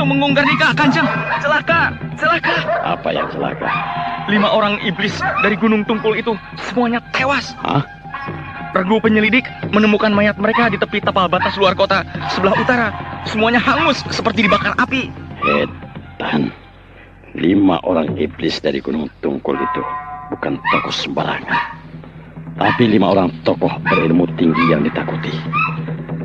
mau mengunggar nikah, Kanjeng. Celaka. Apa yang celaka? 5 orang iblis dari Gunung Tungkul itu semuanya tewas. Hah? Regu penyelidik menemukan mayat mereka di tepi tapal batas luar kota sebelah utara. Semuanya hangus seperti dibakar api. Tahan. 5 orang iblis dari Gunung Tungkul itu bukan tokoh sembarangan, tapi 5 orang tokoh berilmu tinggi yang ditakuti.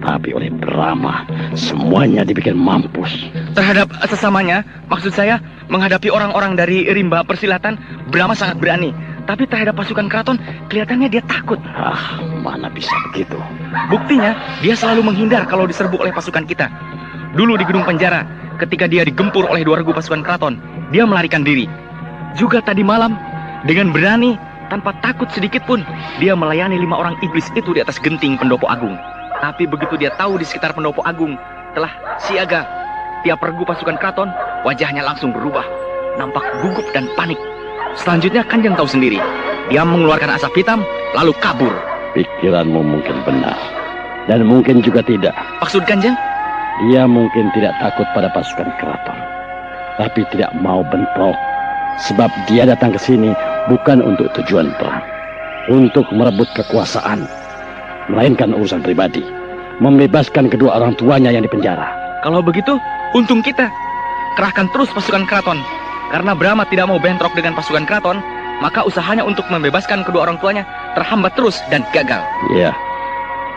Tapi oleh Brahma, semuanya dibikin mampus. Terhadap sesamanya, maksud saya, menghadapi orang-orang dari rimba persilatan, Brahma sangat berani. Tapi terhadap pasukan keraton, kelihatannya dia takut. Mana bisa begitu? Buktinya, dia selalu menghindar kalau diserbu oleh pasukan kita. Dulu di gedung penjara, ketika dia digempur oleh 2 regu pasukan keraton, dia melarikan diri. Juga tadi malam, dengan berani, tanpa takut sedikit pun, dia melayani 5 orang iblis itu di atas genting pendopo agung. Tapi begitu dia tahu di sekitar pendopo agung telah siaga tiap regu pasukan keraton, wajahnya langsung berubah, nampak gugup dan panik. Selanjutnya Kanjeng tahu sendiri, dia mengeluarkan asap hitam lalu kabur. Pikiranmu mungkin benar, dan mungkin juga tidak. Maksud Kanjeng? Dia mungkin tidak takut pada pasukan keraton, tapi tidak mau bentrok. Sebab dia datang ke sini bukan untuk tujuan perang, untuk merebut kekuasaan, melainkan urusan pribadi, membebaskan kedua orang tuanya yang dipenjara. Kalau begitu, untung kita. Kerahkan terus pasukan keraton. Karena Brahma tidak mau bentrok dengan pasukan keraton, maka usahanya untuk membebaskan kedua orang tuanya terhambat terus dan gagal. Ya,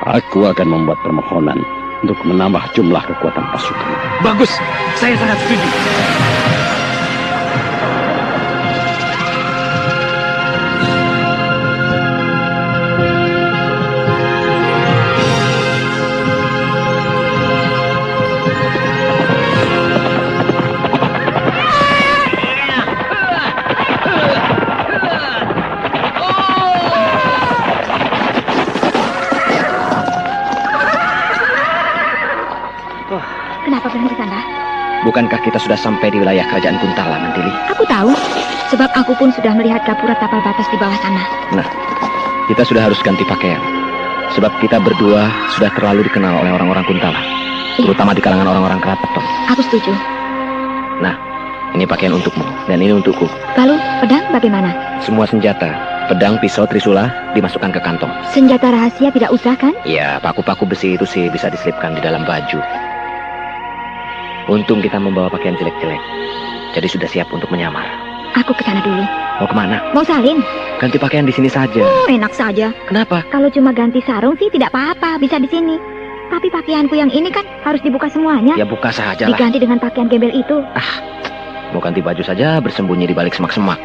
aku akan membuat permohonan untuk menambah jumlah kekuatan pasukan. Bagus, saya sangat setuju. Kenapa berhenti, Kanda? Bukankah kita sudah sampai di wilayah kerajaan Kuntala, Mantili? Aku tahu, sebab aku pun sudah melihat gapura tapal batas di bawah sana. Nah, kita sudah harus ganti pakaian. Sebab kita berdua sudah terlalu dikenal oleh orang-orang Kuntala. Terutama di kalangan orang-orang keraton. Aku setuju. Nah, ini pakaian untukmu, dan ini untukku. Lalu, pedang bagaimana? Semua senjata, pedang, pisau, trisula, dimasukkan ke kantong. Senjata rahasia tidak usah, kan? Ya, paku-paku besi itu sih bisa diselipkan di dalam baju. Untung kita membawa pakaian jelek-jelek. Jadi sudah siap untuk menyamar. Aku ke sana dulu. Mau kemana? Mau salin? Ganti pakaian di sini saja. Enak saja. Kenapa? Kalau cuma ganti sarung sih tidak apa-apa, bisa di sini. Tapi pakaianku yang ini kan harus dibuka semuanya. Ya buka saja lah. Diganti dengan pakaian gembel itu. Mau ganti baju saja bersembunyi di balik semak-semak.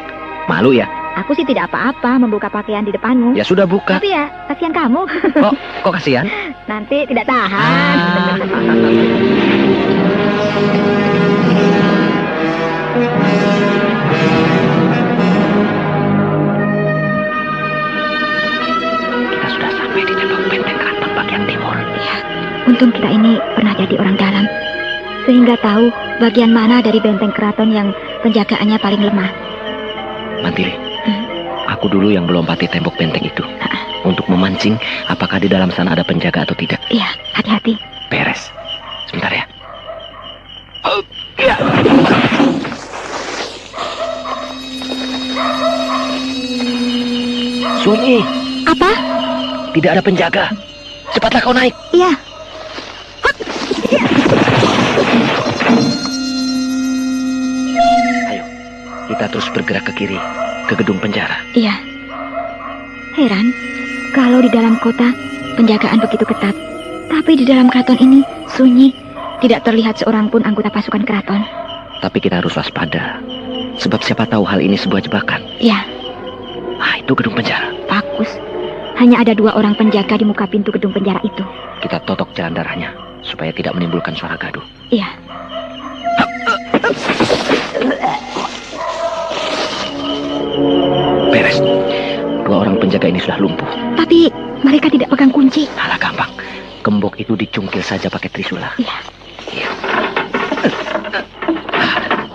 Malu ya? Aku sih tidak apa-apa membuka pakaian di depanmu. Ya sudah buka. Tapi ya, kasihan kamu. Kok kasihan? Nanti tidak tahan. Kita sudah sampai di tembok benteng keraton bagian timur. Ya, untung kita ini pernah jadi orang dalam, sehingga tahu bagian mana dari benteng keraton yang penjagaannya paling lemah. Mantili, aku dulu yang melompati tembok benteng itu untuk memancing apakah di dalam sana ada penjaga atau tidak. Iya, hati-hati. Beres. Sebentar ya. Ya. Sunyi. Apa? Tidak ada penjaga. Cepatlah kau naik. Iya. Ayo, kita terus bergerak ke kiri, ke gedung penjara. Iya. Heran, kalau di dalam kota penjagaan begitu ketat, tapi di dalam keraton ini sunyi, tidak terlihat seorang pun anggota pasukan keraton. Tapi kita harus waspada, sebab siapa tahu hal ini sebuah jebakan. Iya. Itu gedung penjara. Bagus. Hanya ada 2 orang penjaga di muka pintu gedung penjara itu. Kita totok jalan darahnya, supaya tidak menimbulkan suara gaduh. Iya. Beres. 2 orang penjaga ini sudah lumpuh. Tapi mereka tidak pegang kunci. Alah, gampang. Gembok itu dicungkil saja pakai trisula. Iya.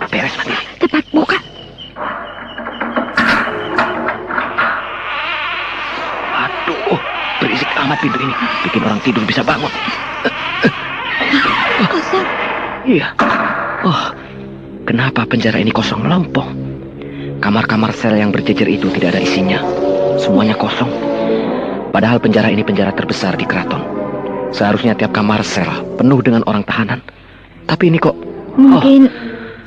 Beres, Mati. Cepat buka. Aduh, berisik amat pintu ini. Bikin orang tidur bisa bangun. Kosong. Iya, Oh, kenapa penjara ini kosong melompong? Kamar-kamar sel yang berjejer itu tidak ada isinya. Semuanya kosong. Padahal penjara ini penjara terbesar di keraton. Seharusnya tiap kamar sel penuh dengan orang tahanan. Tapi ini kok... Mungkin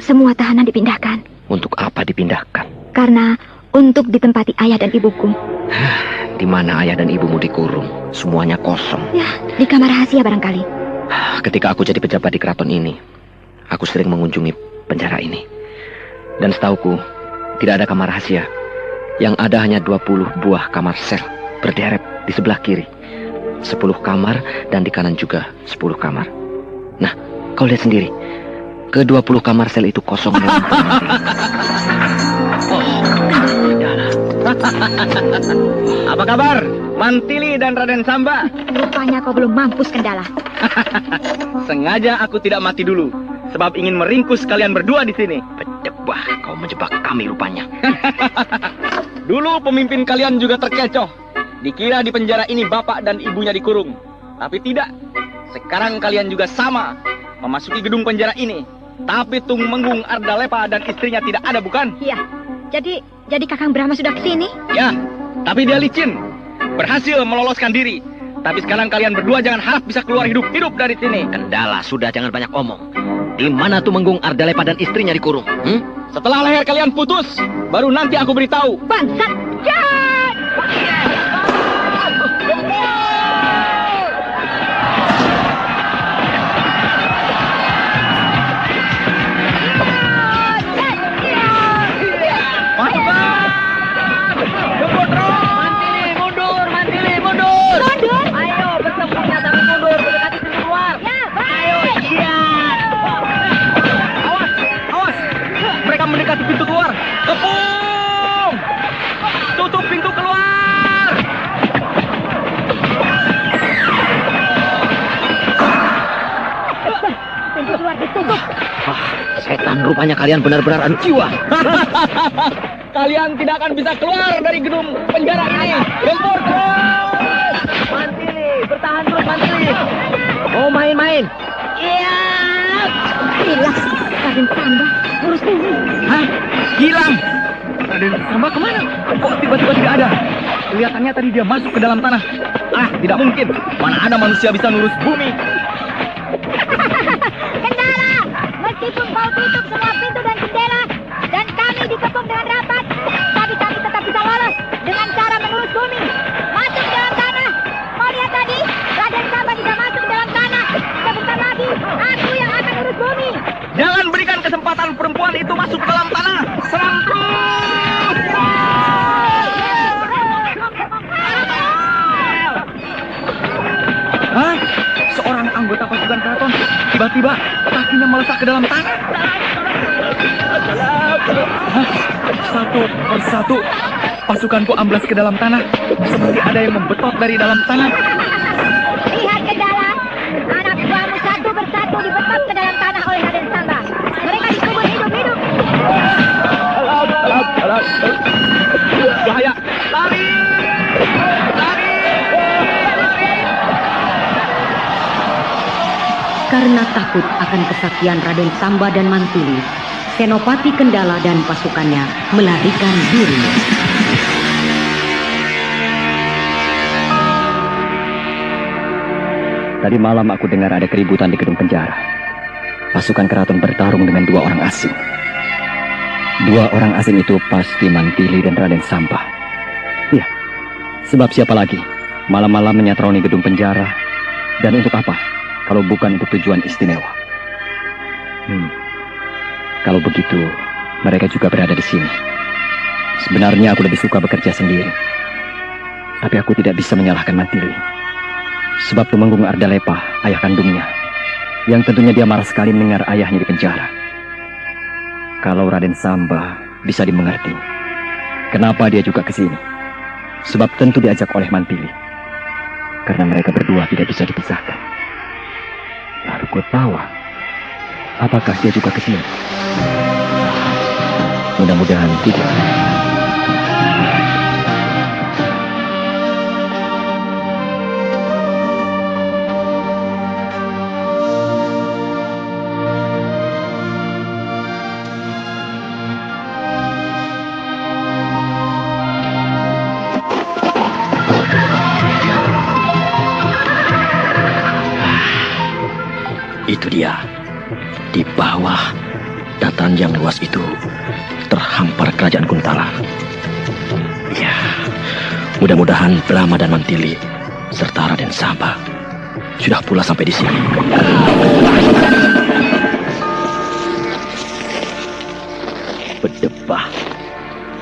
semua tahanan dipindahkan. Untuk apa dipindahkan? Karena untuk ditempati ayah dan ibuku. Di mana ayah dan ibumu dikurung? Semuanya kosong. Ya, di kamar rahasia barangkali. Ketika aku jadi pejabat di keraton ini, aku sering mengunjungi penjara ini. Dan setauku, tidak ada kamar rahasia. Yang ada hanya 20 buah kamar sel berderet di sebelah kiri. 10 kamar dan di kanan juga 10 kamar. Nah, kau lihat sendiri. Ke-20 kamar sel itu kosong. Apa kabar, Mantili dan Raden Samba? Rupanya kau belum mampus, Kendala. Sengaja aku tidak mati dulu, sebab ingin meringkus kalian berdua di sini. Berdebah, kau menjebak kami rupanya. Dulu pemimpin kalian juga terkecoh. Dikira di penjara ini bapak dan ibunya dikurung. Tapi tidak. Sekarang kalian juga sama. Memasuki gedung penjara ini. Tapi Tung Menggung Ardalepa dan istrinya tidak ada, bukan? Iya. Jadi Kakang Brahma sudah kesini? Ya, tapi dia licin. Berhasil meloloskan diri. Tapi sekarang kalian berdua jangan harap bisa keluar hidup-hidup dari sini. Kendala, sudah jangan banyak omong. Di mana tuh Menggung Ardalepa dan istrinya dikurung? Setelah leher kalian putus, baru nanti aku beritahu. Bangsat! Jahat! Mendekati pintu keluar. Kepung! Tutup pintu keluar. Pintu keluar ditutup. Setan, rupanya kalian benar-benar anu jiwa. Kalian tidak akan bisa keluar dari gedung penjara ini. Gempur terus. Mantili, bertahan terus Mantili. Oh, main-main. Iya. Hilang. Raden Samba. Urus dulu. Hah? Hilang. Raden Samba kemana? Kok tiba-tiba tidak ada? Kelihatannya tadi dia masuk ke dalam tanah. Ah, tidak mungkin. Mana ada manusia bisa nurus bumi. Kendala! Meskipun kau tutup semua pintu dan jendela, dan kami dikepung dengan rapat, tapi kami tetap bisa lolos dengan cara menurus bumi. Masuk ke dalam tanah. Kau lihat tadi, Raden Samba juga masuk ke dalam tanah. Sebentar lagi, aku yang akan urus bumi. Jangan berikan kesempatan perempuan itu masuk ke dalam tanah. Serang terus. Hah? Seorang anggota pasukan keraton tiba-tiba kakinya melesat ke dalam tanah. Hah? Satu persatu pasukanku amblas ke dalam tanah, seperti ada yang membetot dari dalam tanah. Lihat Kendala, anak buahmu satu persatu dibetot ke dalam tanah oleh Raden Samba. Mereka dikubur hidup-hidup. Bahaya. Lari! Lari! Karena takut akan kesaktian Raden Samba dan Mantili, Senopati Kendala dan pasukannya melarikan diri. Tadi malam aku dengar ada keributan di gedung penjara. Pasukan keraton bertarung dengan 2 orang asing. 2 orang asing itu pasti Mantili dan Raden Samba. Ya, sebab siapa lagi malam-malam menyatroni gedung penjara? Dan untuk apa? Kalau bukan untuk tujuan istimewa. Kalau begitu, mereka juga berada di sini. Sebenarnya aku lebih suka bekerja sendiri. Tapi aku tidak bisa menyalahkan Mantili. Sebab Tumenggung Ardalepa, ayah kandungnya, yang tentunya dia marah sekali mendengar ayahnya di penjara. Kalau Raden Samba bisa dimengerti, kenapa dia juga ke sini? Sebab tentu diajak oleh Mantili. Karena mereka berdua tidak bisa dipisahkan. Lalu ku tahu, apakah dia juga ke sini? Mudah-mudahan tidak. Itu dia. Di bawah dataran yang luas itu terhampar kerajaan Kuntala. Ya, mudah-mudahan Brahma dan Mantili serta Raden Samba sudah pula sampai di sini. Berdebah,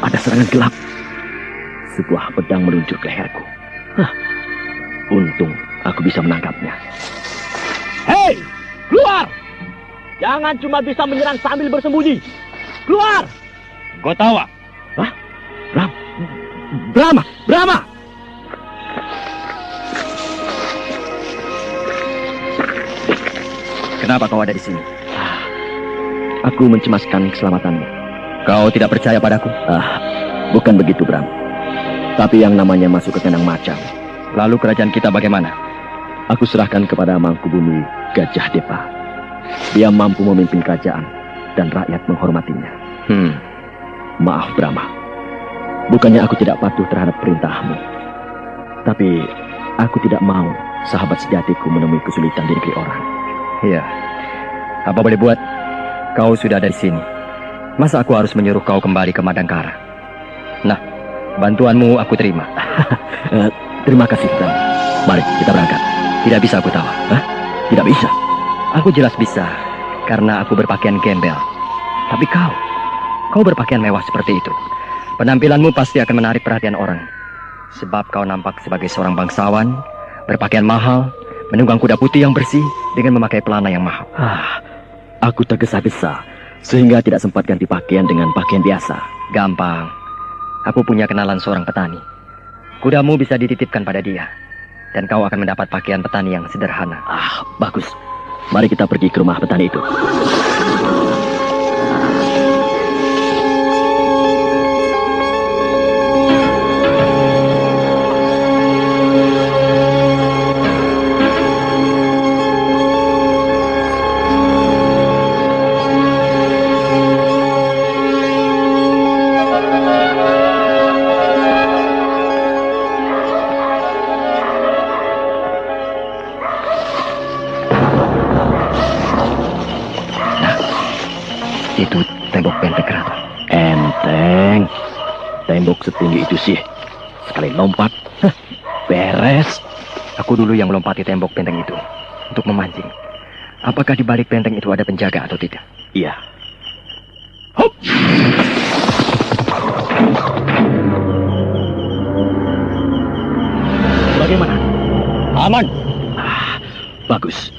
ada serangan gelap. Sebuah pedang meluncur ke leherku. Untung aku bisa menangkapnya. Hei, keluar! Jangan cuma bisa menyerang sambil bersembunyi. Keluar! Gotawa. Hah? Brahma! Brahma! Kenapa kau ada di sini? Aku mencemaskan keselamatanmu. Kau tidak percaya padaku? Bukan begitu, Bram. Tapi yang namanya masuk ke kandang macan. Lalu kerajaan kita bagaimana? Aku serahkan kepada Mangkubumi Gajah Depa. Dia mampu memimpin kerajaan dan rakyat menghormatinya. Maaf, Brahma. Bukannya aku tidak patuh terhadap perintahmu. Tapi aku tidak mau sahabat sejatiku menemui kesulitan di negeri orang. Iya. Apa boleh buat? Kau sudah ada di sini. Masa aku harus menyuruh kau kembali ke Madangkara? Nah, bantuanmu aku terima. Terima kasih, Bram. Mari kita berangkat. Tidak bisa aku tahu. Tidak bisa. Aku jelas bisa, karena aku berpakaian gembel. Tapi kau berpakaian mewah seperti itu. Penampilanmu pasti akan menarik perhatian orang. Sebab kau nampak sebagai seorang bangsawan, berpakaian mahal, menunggang kuda putih yang bersih dengan memakai pelana yang mahal. Aku tergesa-gesa, sehingga tidak sempat ganti pakaian dengan pakaian biasa. Gampang. Aku punya kenalan seorang petani. Kudamu bisa dititipkan pada dia. Dan kau akan mendapat pakaian petani yang sederhana. Bagus. Mari kita pergi ke rumah petani itu. Itu tembok benteng keraton. Enteng. Tembok setinggi itu sih. Sekali lompat, beres. Aku dulu yang melompati tembok benteng itu untuk memancing. Apakah di balik benteng itu ada penjaga atau tidak? Iya. Hop! Bagaimana? Aman. Bagus.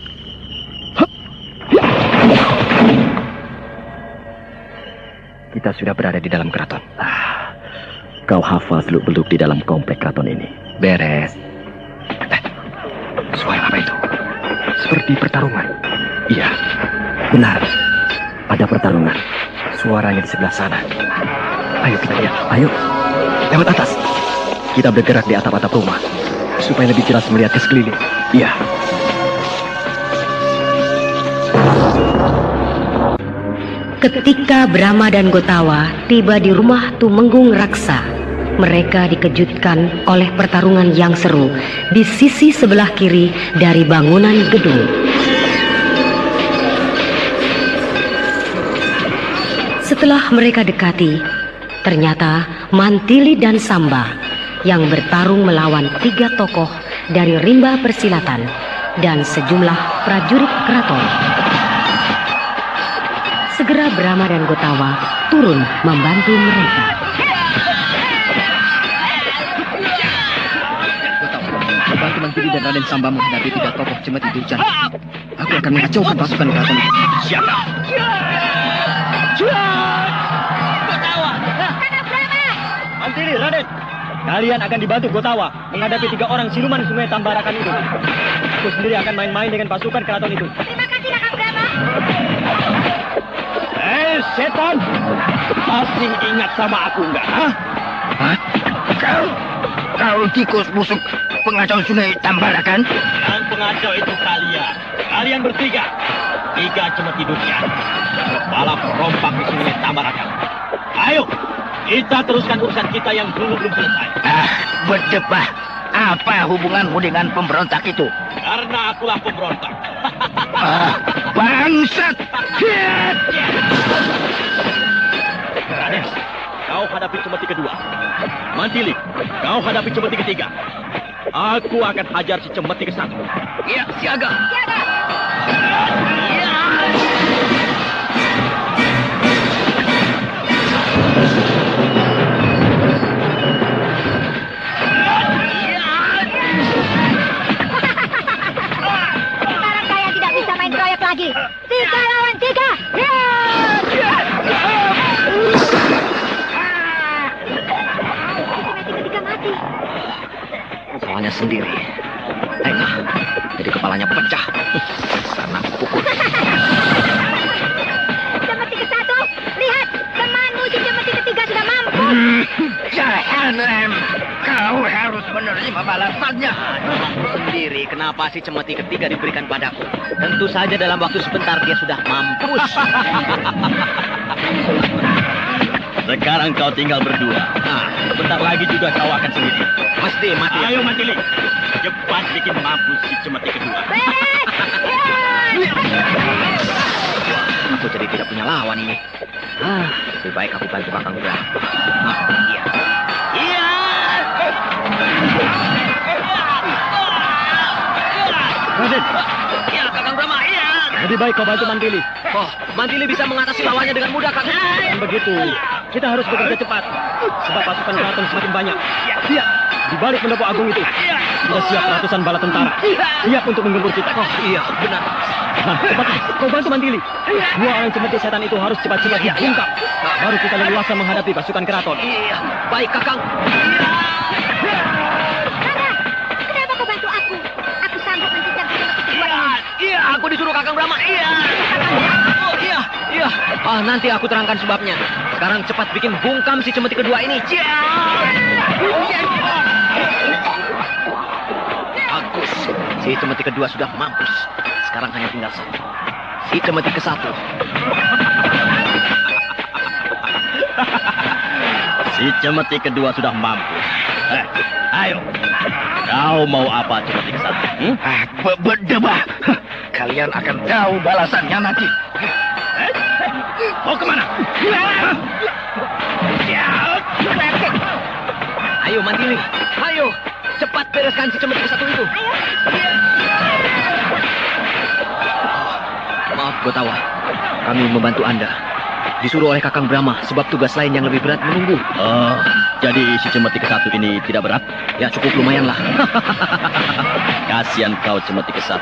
Kita sudah berada di dalam keraton. Kau hafal seluk-beluk di dalam komplek keraton ini. Beres. Suara apa itu? Seperti pertarungan. Iya, benar. Ada pertarungan. Suaranya di sebelah sana. Ayo kita lihat. Ayo, Lewat atas. Kita bergerak di atap-atap rumah supaya lebih jelas melihat ke sekeliling. iya. Ketika Brahma dan Gotawa tiba di rumah Tumenggung Raksa, mereka dikejutkan oleh pertarungan yang seru di sisi sebelah kiri dari bangunan gedung. Setelah mereka dekati, ternyata Mantili dan Samba yang bertarung melawan 3 tokoh dari rimba persilatan dan sejumlah prajurit keraton. Segera Brahma dan Gotawa turun membantu mereka. Bantu Mantili dan Raden Samba menghadapi 3 tokoh cemeti Durjana. Aku akan mengacaukan pasukan keraton itu. Siapa? Mantili, Raden, kalian akan dibantu Gotawa menghadapi 3 orang siluman Sungai Tambarakan itu. Aku sendiri akan main-main dengan pasukan keraton itu. Terima kasih, Kakang Brahma. Setan, masih ingat sama aku enggak? Kau tikus busuk pengacau Sungai Tambarakan? Yang pengacau itu kalian bertiga. 3 cemeti Durjana, kepala perompak di Sungai Tambarakan. Ayo, kita teruskan urusan kita yang dulu belum selesai. Berdebah. Apa hubunganmu dengan pemberontak itu? Karena akulah pemberontak. Bangsat! Raden, kau hadapi cemeti kedua. Mantili, kau hadapi cemeti ketiga. Aku akan hajar si cemeti ke-1. Iya, siaga. Siaga. Sekarang kalian tidak bisa main proyek lagi. 3 lawan 3. Ketiga mati. Salahnya sendiri. Tengah, jadi kepalanya pecah. Karena aku pukul. Cemeti ke-1, lihat, temanmu si cemeti ketiga sudah mampu. Jahanam, kau harus menerima balasannya. Sendiri, kenapa si cemeti ketiga diberikan padaku? Tentu saja dalam waktu sebentar dia sudah mampus. Sekarang kau tinggal berdua. Nah, Sebentar lagi juga kau akan sendiri. mesti mati. Ayo Mantili, cepat bikin mampus si cemeti kedua. Beres. Aku jadi tidak punya lawan ini. Lebih baik aku bantu Kakang Brahma. Iya. Iya. Raden, Iya, Kakang Brahma, iya. lebih baik kau bantu Mantili. Oh, Mantili bisa mengatasi lawannya dengan mudah, Kakang. Dan begitu, kita harus bekerja cepat. Sebab pasukan keraton semakin banyak. Iya, di balik pendopo agung itu sudah siap ratusan bala tentara. Siap untuk menggempur kita. Oh, iya, benar. Nah, cepat, kau bantu Mantili. Dua orang cemeti setan itu harus cepat-cepat dibungkam. Baru kita leluasa menghadapi pasukan keraton. Iya, baik, Kakang. Karena, kenapa kau bantu aku? Aku sanggup mencicam si cemeti kedua ini. Iya, aku disuruh Kakang Brahma. Iya. Oh, iya, iya. Nanti aku terangkan sebabnya. Sekarang cepat bikin bungkam si cemeti kedua ini. Bagus. Si cemeti kedua sudah mampus. Sekarang hanya tinggal satu. Si cemeti ke-1. Si cemeti kedua sudah mampus. Ayo, kau mau apa cemeti ke-1? Berdebah. Kalian akan tahu balasannya nanti. Mau kemana? Ayo, Mantili. Ayo. Cepat bereskan si cemeti ke-1 itu. Maaf, Gotawa. Kami membantu Anda. Disuruh oleh Kakang Brahma sebab tugas lain yang lebih berat menunggu. Oh, jadi si cemeti ke-1 ini tidak berat? Ya, cukup lumayan lah. Kasihan kau cemeti ke-1.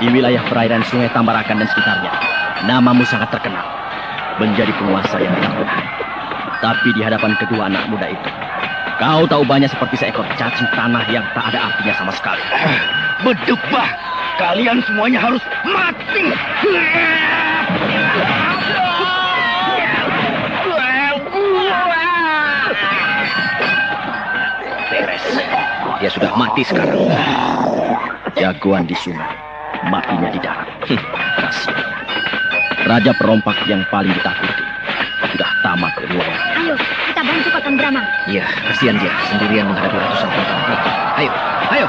Di wilayah perairan Sungai Tambarakan dan sekitarnya, namamu sangat terkenal. Menjadi penguasa yang ditakuti. Tapi di hadapan kedua anak muda itu, kau tahu banyak seperti seekor cacing tanah yang tak ada artinya sama sekali. Berdebah. Kalian semuanya harus mati. Beres. Dia sudah mati sekarang. Jagoan di sungai, matinya di darat. Kasihan. Raja perompak yang paling ditakuti sudah tamat ilmunya. Ayo, kita bantu Kakang Brahma. Iya, kasihan dia sendirian menghadapi ratusan tentara. Ayo, ayo.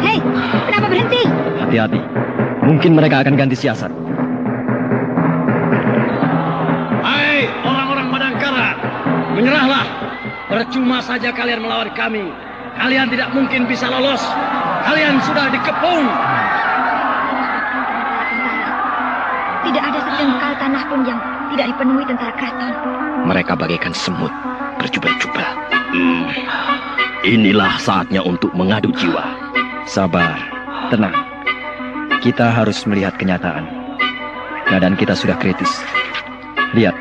Hei, kenapa berhenti? Hati-hati, mungkin mereka akan ganti siasat. Hai orang-orang Madangkara, menyerahlah. Percuma saja kalian melawan kami. Kalian tidak mungkin bisa lolos. Kalian sudah dikepung. Tidak ada sejengkal tanah pun yang tidak dipenuhi tentara keraton. Mereka bagaikan semut berjubel-jubel. Inilah saatnya untuk mengadu jiwa. Sabar, tenang. Kita harus melihat kenyataan. Keadaan kita sudah kritis. Lihat,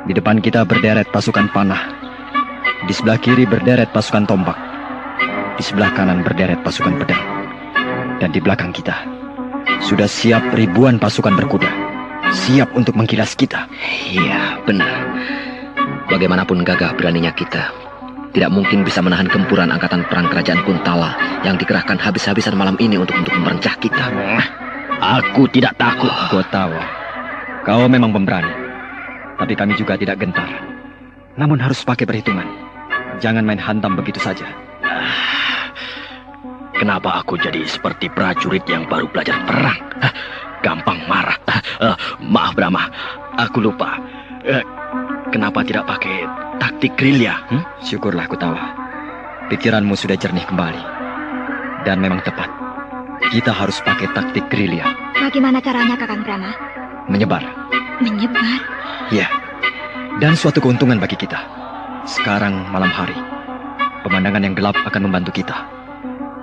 di depan kita berderet pasukan panah. Di sebelah kiri berderet pasukan tombak. Di sebelah kanan berderet pasukan pedang. Dan di belakang kita sudah siap ribuan pasukan berkuda. Siap untuk mengkilas kita. Iya, benar. Bagaimanapun gagah beraninya kita, tidak mungkin bisa menahan gempuran angkatan perang kerajaan Kuntala yang dikerahkan habis-habisan malam ini untuk merencah kita. Aku tidak takut, Gotawa. Kau memang pemberani. Tapi kami juga tidak gentar. Namun harus pakai perhitungan. Jangan main hantam begitu saja. Kenapa aku jadi seperti prajurit yang baru belajar perang? Gampang marah. Maaf Brahma, aku lupa. Kenapa tidak pakai taktik gerilya? Syukurlah aku tahu. Pikiranmu sudah jernih kembali. Dan memang tepat. Kita harus pakai taktik gerilya. Bagaimana caranya, Kakang Brahma? Menyebar. Menyebar? Ya. Dan suatu keuntungan bagi kita. Sekarang malam hari. Pemandangan yang gelap akan membantu kita.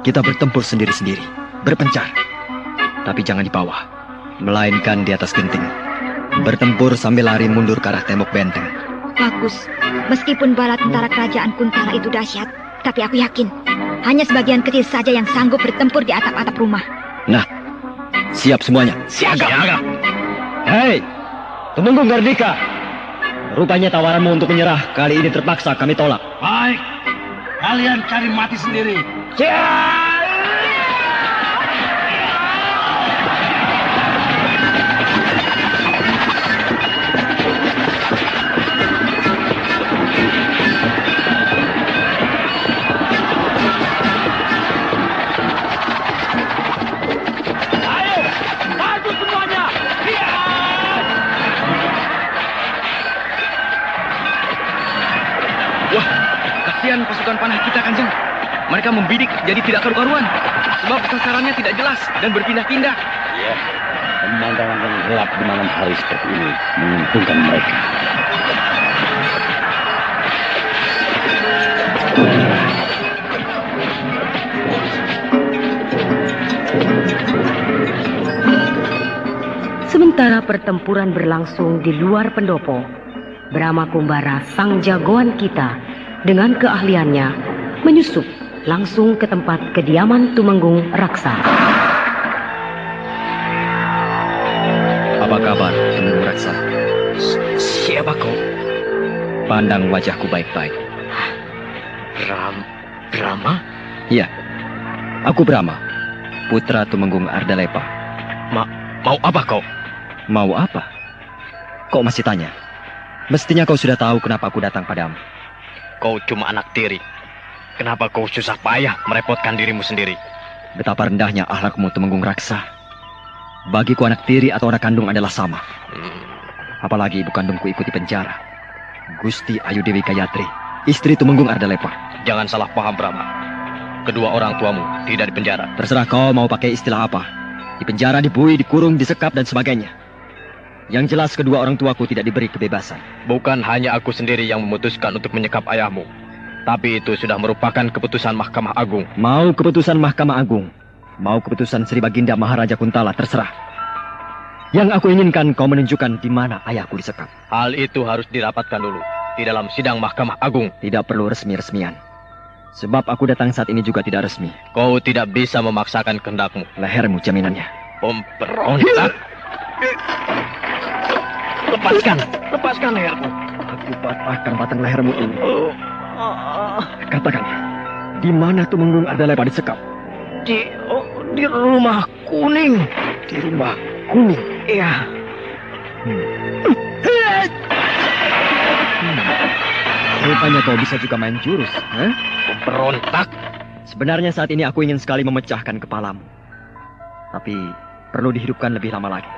Kita bertempur sendiri-sendiri. Berpencar. Tapi jangan di bawah. Melainkan di atas genting. Bertempur sambil lari mundur ke arah tembok benteng. Bagus. Meskipun bala tentara kerajaan Kuntala itu dahsyat, tapi aku yakin hanya sebagian kecil saja yang sanggup bertempur di atap-atap rumah. Nah, siap semuanya. Siaga. Hei, Tumenggung Gardika. Rupanya tawaranmu untuk menyerah kali ini terpaksa kami tolak. Baik, kalian cari mati sendiri. Wah, kasihan pasukan panah kita, Kanjeng. Mereka membidik jadi tidak karu-karuan. Sebab sasarannya tidak jelas dan berpindah-pindah. Ya, pemandangan yang gelap di malam hari seperti ini menguntungkan mereka. Sementara pertempuran berlangsung di luar pendopo, Brahma Kumbara, sang jagoan kita, dengan keahliannya menyusup langsung ke tempat kediaman Tumenggung Raksa. Apa kabar, Tumenggung Raksa? Siapa kau? Pandang wajahku baik-baik. Brahma? Iya, aku Brahma, putra Tumenggung Ardalepa. Mau apa kau? Mau apa? Kok masih tanya? Mestinya kau sudah tahu kenapa aku datang padamu. Kau cuma anak tiri. Kenapa kau susah payah merepotkan dirimu sendiri? Betapa rendahnya akhlakmu, Tumenggung Raksa. Bagiku anak tiri atau anak kandung adalah sama. Apalagi ibu kandungku ikut di penjara. Gusti Ayu Dewi Gayatri, istri Tumenggung Ardalepa. Jangan salah paham, Brahma. Kedua orang tuamu tidak di penjara. Terserah kau mau pakai istilah apa. Di penjara, dibui, dikurung, disekap, dan sebagainya. Yang jelas kedua orang tuaku tidak diberi kebebasan. Bukan hanya aku sendiri yang memutuskan untuk menyekap ayahmu. Tapi itu sudah merupakan keputusan Mahkamah Agung. Mau keputusan Mahkamah Agung, mau keputusan Sri Baginda Maharaja Kuntala, terserah. Yang aku inginkan kau menunjukkan di mana ayahku disekap. Hal itu harus dirapatkan dulu di dalam sidang Mahkamah Agung. Tidak perlu resmi-resmian. Sebab aku datang saat ini juga tidak resmi. Kau tidak bisa memaksakan kehendakmu. Lehermu jaminannya. Pemberontak. Lepaskan leherku. Aku patahkan batang lehermu ini. Katakan, di mana Tumenggung Ardalepa disekap? Di rumah kuning. Di rumah kuning? Iya. Rupanya kau bisa juga main jurus, Berontak. Sebenarnya saat ini aku ingin sekali memecahkan kepalamu. Tapi perlu dihidupkan lebih lama lagi.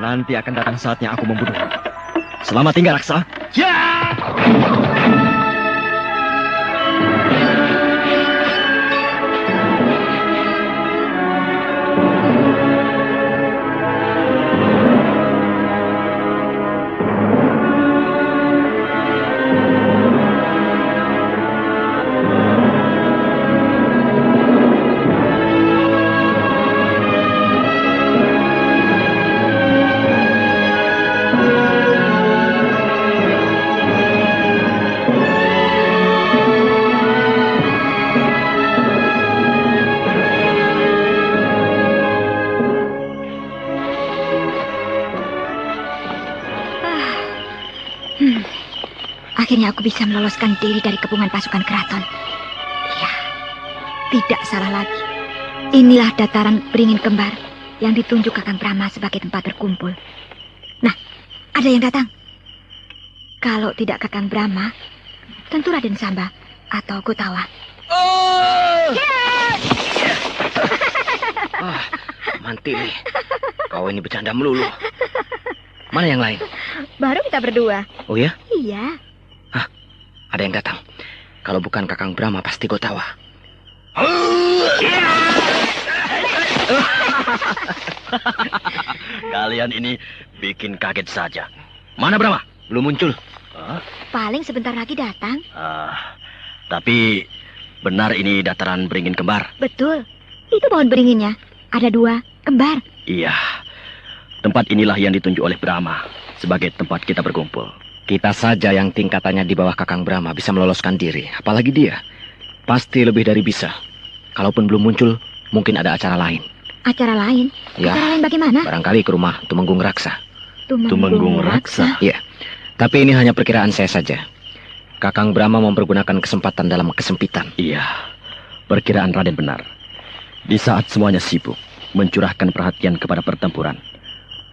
Nanti akan datang saatnya aku membunuhmu. Selamat tinggal, Raksa. Ya! Akhirnya aku bisa meloloskan diri dari kepungan pasukan keraton. Ya, tidak salah lagi. Inilah dataran beringin kembar yang ditunjuk Kakang Brahma sebagai tempat berkumpul. Nah, ada yang datang. Kalau tidak Kakang Brahma, tentu Raden Samba atau Kutawa. Mantili, kau ini bercanda melulu. Mana yang lain? Baru kita berdua. Oh ya? Iya. Ada yang datang. Kalau bukan Kakang Brahma, pasti Kutawa. Kalian ini bikin kaget saja. Mana Brahma? Belum muncul. Paling sebentar lagi datang. Tapi benar ini dataran beringin kembar. Betul. Itu pohon beringinnya. Ada 2 kembar. Iya. Tempat inilah yang ditunjuk oleh Brahma sebagai tempat kita berkumpul. Kita saja yang tingkatannya di bawah Kakang Brahma bisa meloloskan diri. Apalagi dia. Pasti lebih dari bisa. Kalaupun belum muncul, mungkin ada acara lain. Acara lain? Ya, Acara lain bagaimana? barangkali ke rumah Tumenggung Raksa. Tumenggung Raksa. Iya. Tapi ini hanya perkiraan saya saja. Kakang Brahma mempergunakan kesempatan dalam kesempitan. Iya. Perkiraan Raden benar. Di saat semuanya sibuk mencurahkan perhatian kepada pertempuran,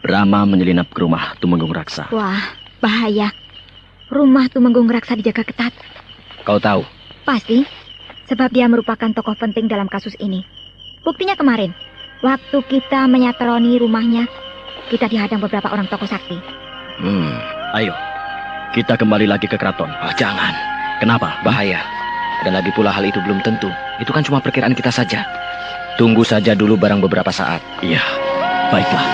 Brahma menyelinap ke rumah Tumenggung Raksa. Wah, bahaya. Rumah Tumenggung Raksa dijaga ketat. Kau tahu? Pasti. Sebab dia merupakan tokoh penting dalam kasus ini. Buktinya kemarin, waktu kita menyatroni rumahnya, kita dihadang beberapa orang tokoh sakti. Ayo, kita kembali lagi ke keraton. Jangan. Kenapa? Bahaya. Dan lagi pula hal itu belum tentu. Itu kan cuma perkiraan kita saja. Tunggu saja dulu barang beberapa saat. Iya, baiklah.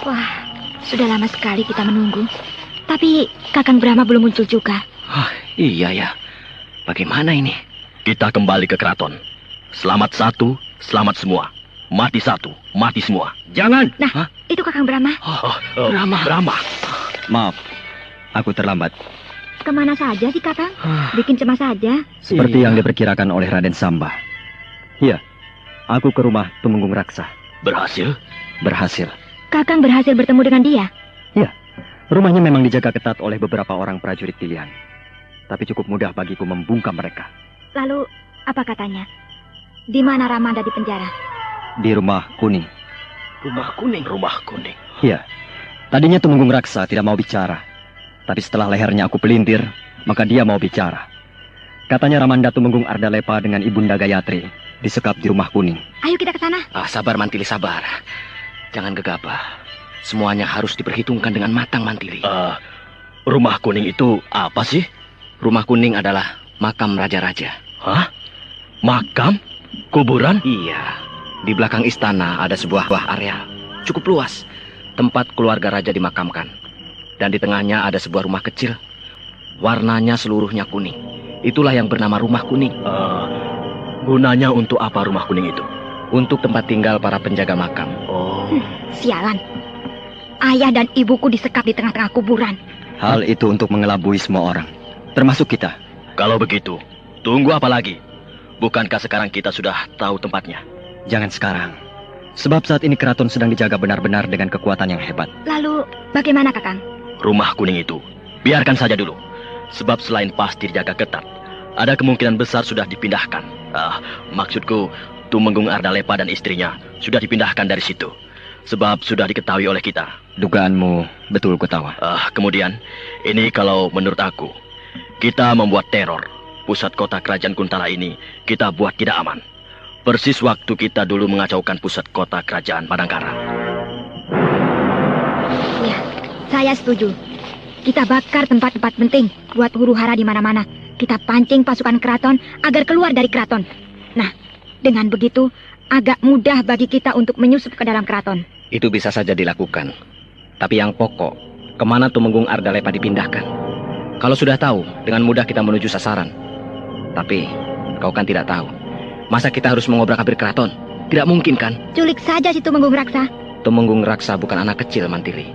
Wah, sudah lama sekali kita menunggu. Tapi Kakang Brahma belum muncul juga. Iya ya. Bagaimana ini? Kita kembali ke keraton. Selamat satu, selamat semua. Mati satu, mati semua. Jangan. Nah, itu Kakang Brahma. Brahma. Maaf, aku terlambat. Kemana saja sih Kakang? Bikin cemas saja. Seperti yang diperkirakan oleh Raden Samba. Iya, aku ke rumah Tumenggung Raksa. Berhasil? Berhasil. Kakang berhasil bertemu dengan dia. Rumahnya memang dijaga ketat oleh beberapa orang prajurit pilihan. Tapi cukup mudah bagiku membungkam mereka. Lalu, apa katanya? Di mana Ramanda di penjara? Di rumah kuning. Rumah kuning. Rumah kuning. Iya. Tadinya Tumenggung Raksa tidak mau bicara. Tapi setelah lehernya aku pelintir, maka dia mau bicara. Katanya Ramanda Tumenggung Ardalepa dengan Ibunda Gayatri disekap di rumah kuning. Ayo kita ke sana. Sabar Mantili, sabar. Jangan gegabah. Semuanya harus diperhitungkan dengan matang, Mantili. Rumah kuning itu apa sih? Rumah kuning adalah makam raja-raja. Hah? Makam? Kuburan? Iya. Di belakang istana ada sebuah area cukup luas. Tempat keluarga raja dimakamkan. Dan di tengahnya ada sebuah rumah kecil. Warnanya seluruhnya kuning. Itulah yang bernama rumah kuning. Gunanya untuk apa rumah kuning itu? Untuk tempat tinggal para penjaga makam. Sialan. Ayah dan ibuku disekap di tengah-tengah kuburan. Hal itu untuk mengelabui semua orang, termasuk kita. Kalau begitu, tunggu apa lagi? Bukankah sekarang kita sudah tahu tempatnya? Jangan sekarang. Sebab saat ini keraton sedang dijaga benar-benar dengan kekuatan yang hebat. Lalu, bagaimana Kakang? Rumah kuning itu, biarkan saja dulu. Sebab selain pasti dijaga ketat, ada kemungkinan besar sudah dipindahkan. Maksudku, Tumenggung Ardalepa dan istrinya sudah dipindahkan dari situ. Sebab sudah diketahui oleh kita. Dugaanmu betul, Kutawa. Kemudian, ini kalau menurut aku, kita membuat teror. Pusat kota kerajaan Kuntala ini kita buat tidak aman. Persis waktu kita dulu mengacaukan pusat kota kerajaan Padangkara. Ya, saya setuju. Kita bakar tempat-tempat penting buat huru-hara di mana-mana. Kita pancing pasukan keraton agar keluar dari keraton. Nah, dengan begitu agak mudah bagi kita untuk menyusup ke dalam keraton. Itu bisa saja dilakukan. Tapi yang pokok, kemana Tumenggung Ardalepa dipindahkan? Kalau sudah tahu, dengan mudah kita menuju sasaran. Tapi, kau kan tidak tahu. Masa kita harus mengobrak-abrik keraton? Tidak mungkin kan? Culik saja si Tumenggung Raksa. Tumenggung Raksa bukan anak kecil, Mantili.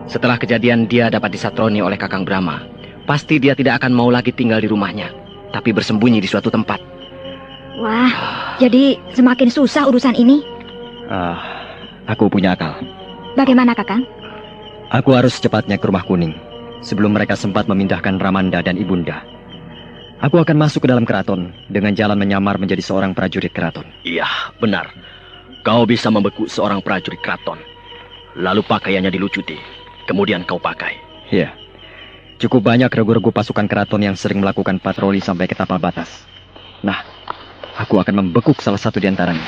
Setelah kejadian dia dapat disatroni oleh Kakang Brahma, pasti dia tidak akan mau lagi tinggal di rumahnya, tapi bersembunyi di suatu tempat. Wah, jadi semakin susah urusan ini. Aku punya akal. Bagaimana, Kakang? Aku harus secepatnya ke rumah kuning sebelum mereka sempat memindahkan Ramanda dan Ibunda. Aku akan masuk ke dalam keraton dengan jalan menyamar menjadi seorang prajurit keraton. Iya, benar. Kau bisa membekuk seorang prajurit keraton. Lalu pakaiannya dilucuti. Kemudian kau pakai. Iya. Cukup banyak regu-regu pasukan keraton yang sering melakukan patroli sampai ke tapal batas. Nah, aku akan membekuk salah satu di antaranya.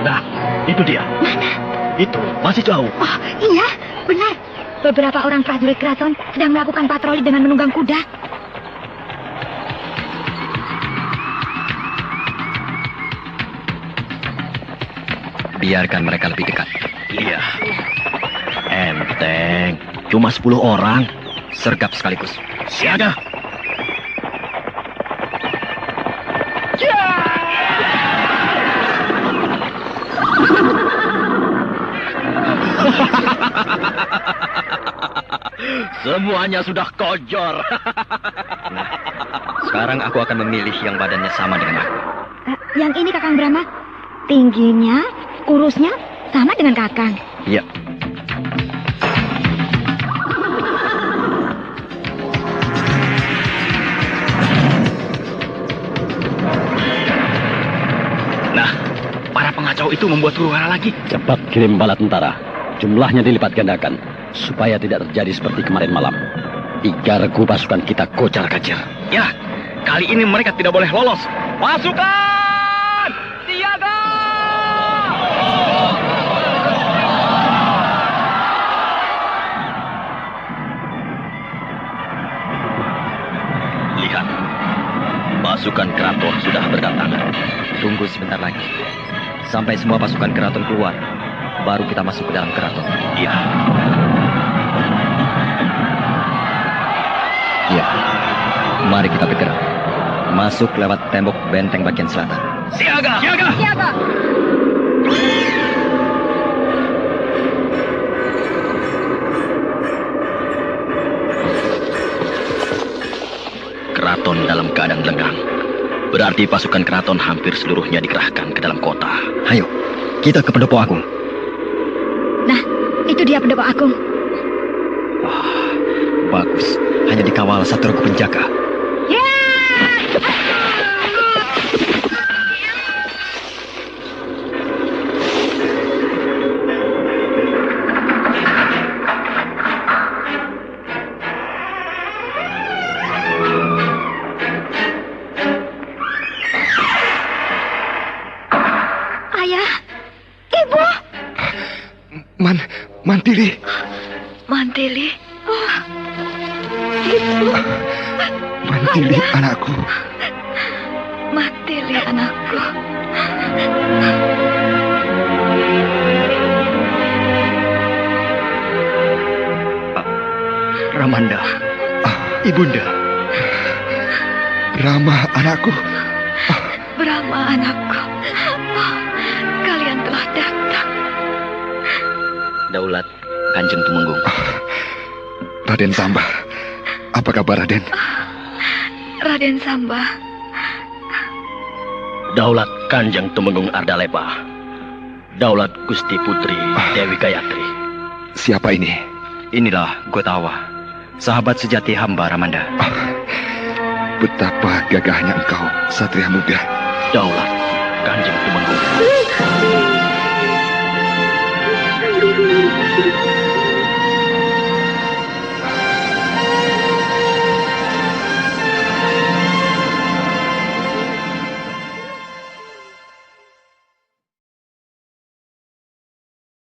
Nah, itu dia. Mana? Itu, masih jauh. Oh, iya, benar. Beberapa orang prajurit keraton sedang melakukan patroli dengan menunggang kuda. Biarkan mereka lebih dekat. Iya. Enteng. Cuma 10 orang. Sergap sekaligus. Siaga. Semuanya sudah kojor. Nah, sekarang aku akan memilih yang badannya sama dengan aku. Yang ini Kakang Brahma. Tingginya, kurusnya sama dengan Kakang. Iya. Nah, para pengacau itu membuat huru-hara lagi. Cepat kirim bala tentara. Jumlahnya dilipat gandakan. Supaya tidak terjadi seperti kemarin malam. 3 regu pasukan kita kocar-kacir. Ya, kali ini mereka tidak boleh lolos. Pasukan! Siaga! Lihat. Pasukan keraton sudah berdatangan. Tunggu sebentar lagi. Sampai semua pasukan keraton keluar. Baru kita masuk ke dalam keraton. Iya. Iya. Mari kita bergerak. Masuk lewat tembok benteng bagian selatan. Siaga! Siaga! Siapa? Keraton dalam keadaan lenggang. Berarti pasukan keraton hampir seluruhnya dikerahkan ke dalam kota. Ayo, kita ke pendopo agung. Nah, itu dia pendopo agung. Wah, bagus. Hanya dikawal 1 regu penjaga. Ya! Ayah, Ibu, Mantili, Mantili. Oh, Ibu, Mantili anakku. Mantili anakku. Ramanda, Ibunda. Rama anakku. Brahma anakku. Oh, kalian telah datang. Daulat Kanjeng Tumenggung. Raden Samba. Apa kabar Raden? Raden Samba. Daulat Kanjeng Tumenggung Ardalepa. Daulat Gusti Putri Dewi Gayatri. Siapa ini? Inilah Gotawa, sahabat sejati hamba Ramanda. Betapa gagahnya engkau, satria muda. Daulat Kanjeng Tumenggung.